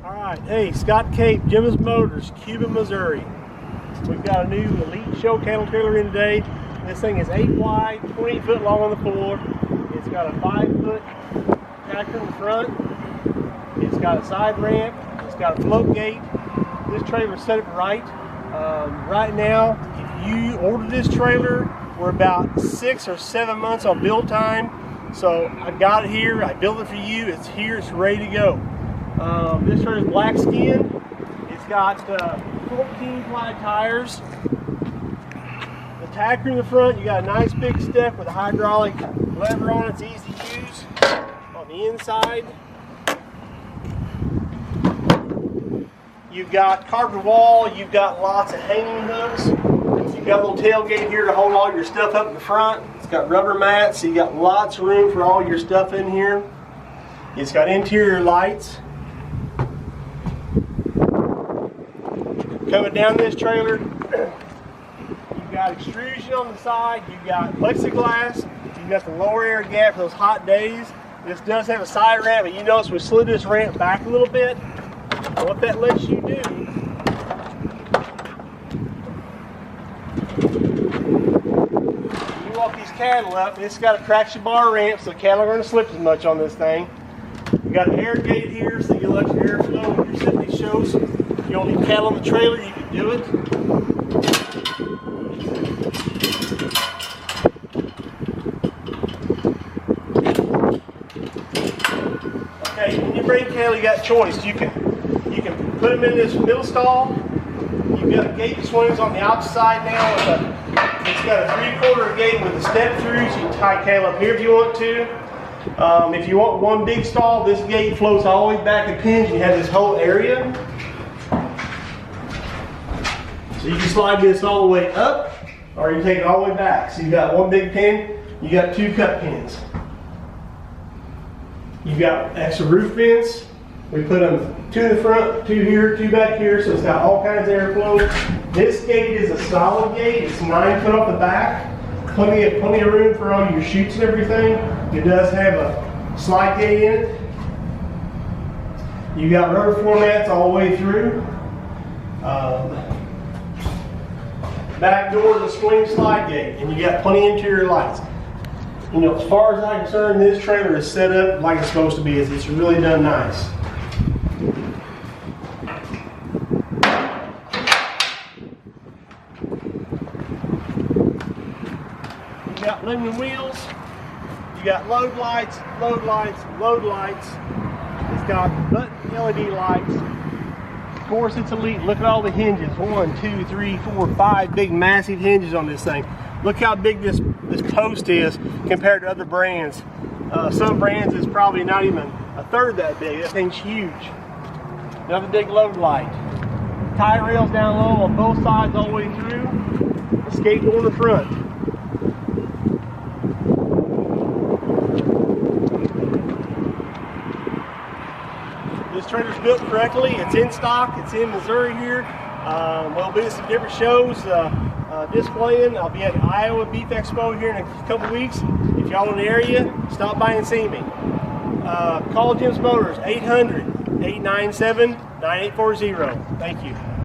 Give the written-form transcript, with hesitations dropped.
All right, hey, Scott Cape, Jim's Motors, Cuban, Missouri. We've got a new Elite Show cattle trailer in today. This thing is 8 wide, 28 foot long on the floor. It's got a 5-foot tractor in the front. It's got a side ramp. It's got a float gate. This trailer is set up right. Right now, if you order this trailer, we're about 6 or 7 months on build time. So I got it here. I built it for you. It's here. It's ready to go. This trailer is black skin. It's got 14 ply tires. The tacker in the front, you got a nice big step with a hydraulic lever on it. It's easy to use. On the inside, you've got carpet wall. You've got lots of hanging hooks. You've got a little tailgate here to hold all your stuff up in the front. It's got rubber mats, so you got lots of room for all your stuff in here. It's got interior lights. Coming down this trailer, you've got extrusion on the side, you've got plexiglass, you've got the lower air gap for those hot days. This does have a side ramp, but you notice we slid this ramp back a little bit. And what that lets you do, you walk these cattle up, and it's got a traction bar ramp, so the cattle aren't going to slip as much on this thing. You've got an air gate here, so you let your air flow when you're sitting these shows. If you don't need cattle on the trailer, you can do it. Okay, when you bring cattle, you got a choice. You can put them in this middle stall. You've got a gate that swings on the opposite side now. It's got a 3/4 gate with a step through, so you can tie cattle up here if you want to. If you want one big stall, this gate floats all the way back and pins. You have this whole area. So you can slide this all the way up, or you can take it all the way back. So you've got one big pin, you got 2 cut pins. You've got extra roof vents. We put them 2 in the front, 2 here, 2 back here, so it's got all kinds of airflow. This gate is a solid gate. It's 9 foot off the back. Plenty of room for all your chutes and everything. It does have a slide gate in it. You got rubber floor mats all the way through. Back door is a swing slide gate, and you got plenty of interior lights. You know, as far as I'm concerned, this trailer is set up like it's supposed to be. It's really done nice. You got aluminum wheels. You got load lights, load lights, load lights. It's got button LED lights. Of course, it's Elite. Look at all the hinges. 1, 2, 3, 4, 5 big massive hinges on this thing. Look how big this post is compared to other brands. Some brands is probably not even a third that big. That thing's huge. Another big load light. Tie rails down low on both sides all the way through. Escape door in the front. This trailer's built correctly. It's in stock. It's in Missouri here. We'll be at some different shows displaying. I'll be at the Iowa Beef Expo here in a couple weeks. If y'all in the area, stop by and see me. Call Jim's Motors, 800-897-9840. Thank you.